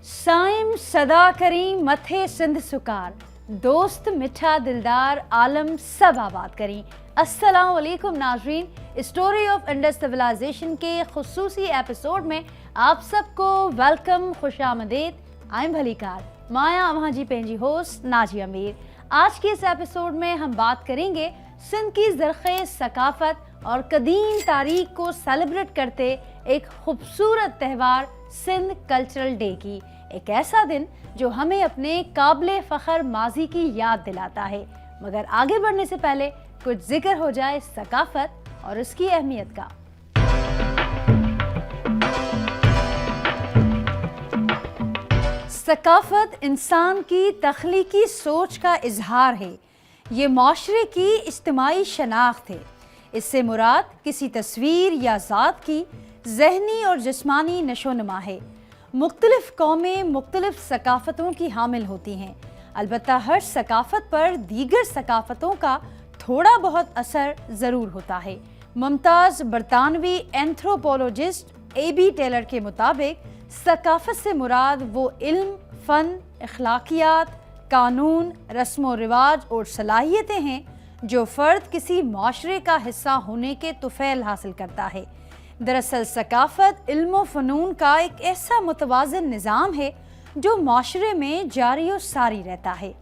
साइम सदा करी मथे सिंध सुकार, दोस्त मिठा दिलदार आलम सब आबाद करी। अस्सलाम वालेकुम नाजरीन, स्टोरी ऑफ इंडस सिविलाइजेशन के खुसूसी एपिसोड में आप सबको वेलकम, खुशामदीद। आइम भलीकार माया अवहाजी पेंजी होस्ट नाजी अमीर। आज के इस एपिसोड में हम बात करेंगे सिंध की ज़रख़ेज़ सकाफ़त और कदीम तारीख को सेलिब्रेट करते एक खूबसूरत त्यौहार सिंध कल्चरल डे की। एक ऐसा दिन जो हमें अपने काबिले फ़ख्र माजी की याद दिलाता है। मगर आगे बढ़ने से पहले कुछ जिक्र हो जाए सकाफ़त और उसकी अहमियत का। सकाफ़त इंसान की तख्लीकी सोच का इजहार है। ये माशरे की इज्तिमाई शनाख्त है। इससे मुराद किसी तस्वीर या ज़ात की ज़हनी और जिस्मानी नशोनुमा है। मुख्तलिफ कौमें मुख्तलिफ सकाफ़तों की हामिल होती हैं। अलबत्ता हर सकाफ़त पर दीगर सकाफ़तों का थोड़ा बहुत असर ज़रूर होता है। मुमताज़ बरतानवी एंथ्रोपोलॉजिस्ट ए.बी. टेलर के मुताबिक सकाफ़त से मुराद वो इल्म, फ़न, अखलाकियात, कानून, रस्म व रिवाज और सलाहियतें हैं जो फ़र्द किसी माशरे का हिस्सा होने के तुफ़ैल हासिल करता है। दरअसल सकाफ़त इल्म व फ़नून का एक ऐसा मुतवाज़िन निज़ाम है जो माशरे में जारी और सारी रहता है।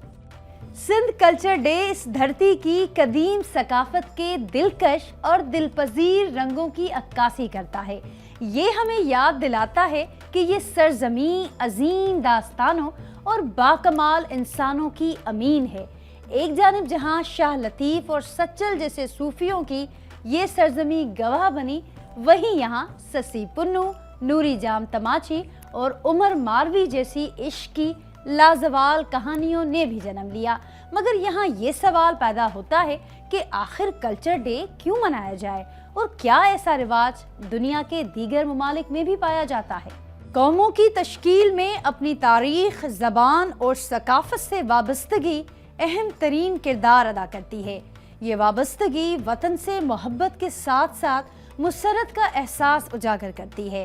सिंध कल्चर डे इस धरती की कदीम सकाफ़त के दिलकश और दिलपजीर रंगों की अक्कासी करता है। ये हमें याद दिलाता है कि ये सरज़मीं अजीम दास्तानों और बाकमाल इंसानों की अमीन है। एक जानिब जहाँ शाह लतीफ़ और सच्चल जैसे सूफियों की ये सरज़मी गवाह बनी, वहीं यहाँ ससी पुन्नू, नूरी जाम तमाची और उमर मारवी जैसी इश्क की लाजवाल कहानियों ने भी जन्म लिया। मगर यहाँ ये सवाल पैदा होता है कि आखिर कल्चर डे क्यों मनाया जाए और क्या ऐसा रिवाज दुनिया के दीगर ममालिक में भी पाया जाता है। कौमों की तश्कील में अपनी तारीख, ज़बान और सकाफ़त से वाबस्तगी अहम तरीन किरदार अदा करती है। ये वाबस्तगी वतन से मोहब्बत के साथ साथ मुसरत का एहसास उजागर करती है।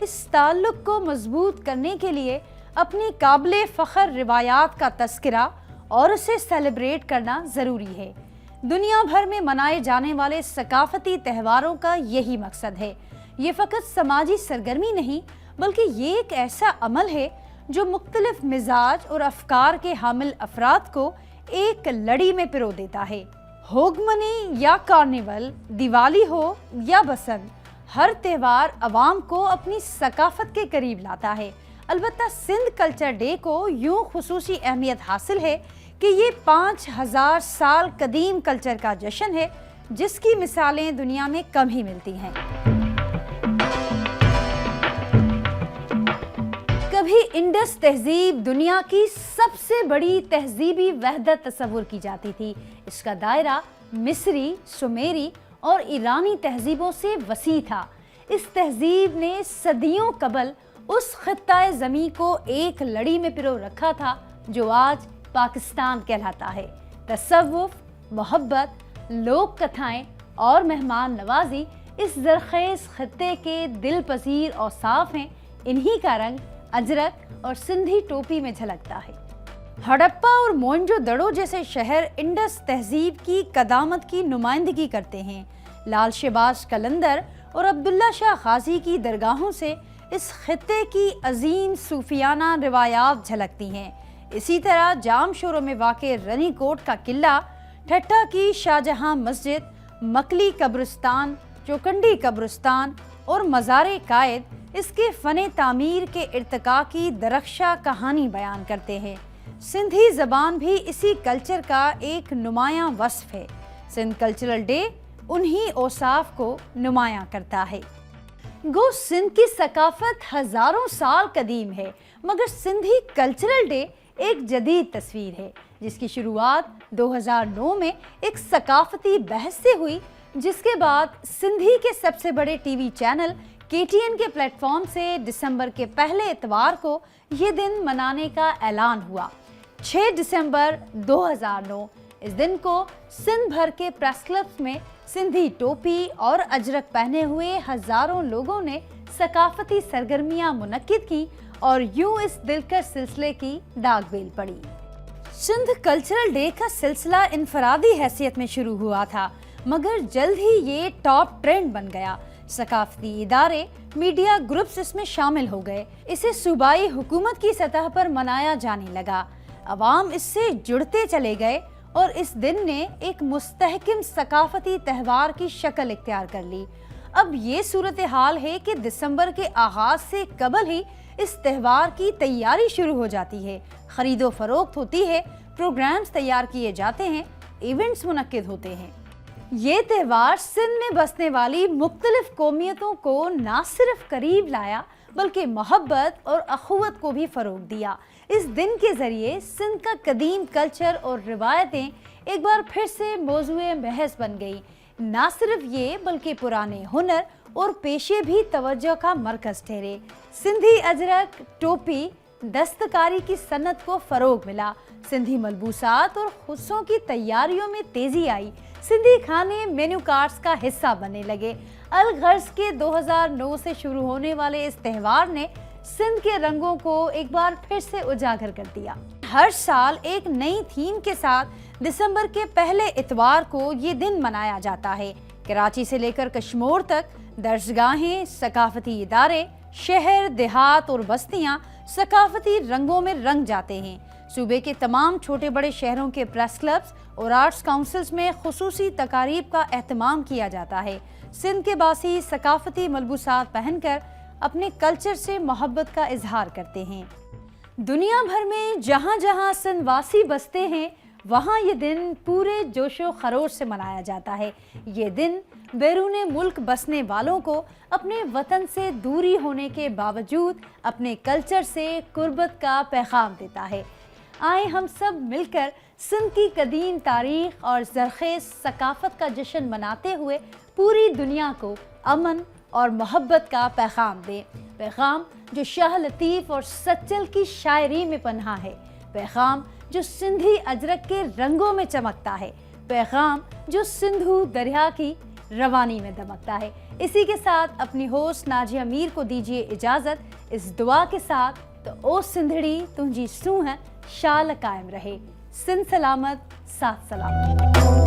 इस ताल्लुक़ को मजबूत करने के लिए अपनी काबिले फ़ख्र रिवायात का तज़किरा और उसे सेलिब्रेट करना ज़रूरी है। दुनिया भर में मनाए जाने वाले सकाफ़ती त्यौहारों का यही मकसद है। ये फ़कत समाजी सरगर्मी नहीं, बल्कि ये एक ऐसा अमल है जो मुख्तलिफ मिजाज और अफकार के हामिल अफराद को एक लड़ी में पिरो देता है। होगमनी या कार्निवल, दिवाली हो या बसंत, हर त्यौहार अवाम को अपनी सकाफ़त के करीब लाता है। अलबत्ता सिंध कल्चर डे को यूँ खुसूसी अहमियत हासिल है कि ये 5000 साल कदीम कल्चर का जश्न है, जिसकी मिसालें दुनिया में कम ही मिलती हैं। कभी इंडस तहजीब दुनिया की सबसे बड़ी तहजीबी वहदत तस्वुर की जाती थी। इसका दायरा मिस्री, सुमेरी और ईरानी तहजीबों से वसी था। इस तहजीब ने सदियों कबल उस खित्ता ज़मीं को एक लड़ी में पिरो रखा था जो आज पाकिस्तान कहलाता है। तसव्वुफ, मोहब्बत, लोक कथाएं और मेहमान नवाजी इस ज़रख़ेज़ खित्ते के दिल पसीर औसाफ हैं। इन्हीं का रंग अजरक और सिंधी टोपी में झलकता है। हड़प्पा और मोहनजोदड़ो जैसे शहर इंडस तहजीब की कदामत की नुमाइंदगी करते हैं। लाल शहबाज कलंदर और अब्दुल्ला शाह गाजी की दरगाहों से इस खित्ते की अजीम सूफियाना रिवायात झलकती हैं। इसी तरह जामशोरों में वाक़े रनीकोट का किला, ठट्टा की शाहजहां मस्जिद, मकली कब्रिस्तान, चौकंडी कब्रिस्तान और मज़ारे कायद इसके फ़ने तामीर के इर्तिका की दरख्शा कहानी बयान करते हैं। सिंधी ज़बान भी इसी कल्चर का एक नुमायाँ वस्फ़ है। सिंध कल्चरल डे उन्हीं औसाफ को नुमायाँ करता है। गो सिंध की सकाफ़त हज़ारों साल कदीम है, मगर सिंधी कल्चरल डे एक जदीद तस्वीर है जिसकी शुरुआत 2009 में एक सकाफ़ती बहस से हुई, जिसके बाद सिंधी के सबसे बड़े टीवी चैनल KTN के प्लेटफॉर्म से दिसंबर के पहले इतवार को ये दिन मनाने का ऐलान हुआ। 6 दिसंबर 2009 इस दिन को सिंध भर के प्रेस क्लब्स में सिंधी टोपी और अजरक पहने हुए हज़ारों लोगों ने सकाफ़ती सरगर्मियाँ मुनक्किद की और यूं इस दिलकश सिलसिले की दाग बेल पड़ी। सिंध कल्चरल डे का सिलसिला इनफरादी हैसियत में शुरू हुआ था, मगर जल्द ही ये टॉप ट्रेंड बन गया। सकाफती इदारे, मीडिया ग्रुप्स इसमें शामिल हो गए। इसे सूबाई हुकूमत की सतह पर मनाया जाने लगा। अवाम इससे जुड़ते चले गए और इस दिन ने एक मुस्तहकिम सकाफती त्यौहार की शक्ल इख्तियार कर ली। अब ये सूरत हाल है कि दिसंबर के आगाज से कबल ही इस त्यौहार की तैयारी शुरू हो जाती है। खरीदो फरोख्त होती है, प्रोग्राम्स तैयार किए जाते हैं, इवेंट्स मुनक्किद होते हैं। ये त्यौहार सिंध में बसने वाली मुख्तलिफ कौमियतों को ना सिर्फ करीब लाया बल्कि मोहब्बत और अखुवत को भी फरोग दिया। इस दिन के जरिए सिंध का कदीम कल्चर और रिवायतें एक बार फिर से मौज़ूए बहस बन गई। ना सिर्फ ये बल्कि पुराने हुनर और पेशे भी तवज्जो का मरकज ठहरे। सिंधी अजरक, टोपी, दस्तकारी की सन्नत को फरोग मिला। सिंधी मलबूसात और खुस्सों की तैयारियों में तेजी आई। सिंधी खाने मेन्यू कार्ड्स का हिस्सा बनने लगे। अलगर्ज के 2009 से शुरू होने वाले इस त्यौहार ने सिंध के रंगों को एक बार फिर से उजागर कर दिया। हर साल एक नई थीम के साथ दिसंबर के पहले इतवार को ये दिन मनाया जाता है। कराची से लेकर कश्मीर तक दर्जगाहें, सकाफती इदारे, शहर, देहात और बस्तियां सकाफती रंगों में रंग जाते हैं। सूबे के तमाम छोटे बड़े शहरों के प्रेस क्लब्स और आर्ट्स काउंसिल्स में खुसूसी तकारीब का एहतमाम किया जाता है। सिंध के बासी सकाफती मलबूसात पहनकर अपने कल्चर से मोहब्बत का इजहार करते हैं। दुनिया भर में जहाँ जहाँ सिंध वासी बसते हैं वहाँ ये दिन पूरे जोशो खरोश से मनाया जाता है। ये दिन बैरूने मुल्क बसने वालों को अपने वतन से दूरी होने के बावजूद अपने कल्चर से कुर्बत का पैगाम देता है। आए हम सब मिलकर सिंध की कदीम तारीख और ज़रख़ेज़ सकाफत का जश्न मनाते हुए पूरी दुनिया को अमन और मोहब्बत का पैगाम दें। पैगाम जो शाह लतीफ़ और सच्चल की शायरी में पन्हा है। पैगाम जो सिंधी अजरक के रंगों में चमकता है। पैगाम जो सिंधु दरिया की रवानी में दमकता है। इसी के साथ अपनी होस्ट नाजिया मीर को दीजिए इजाज़त, इस दुआ के साथ तो ओ सिंधड़ी तुंहिंजी सूंह शाल कायम रहे। सिंध सलामत, साथ सलामत।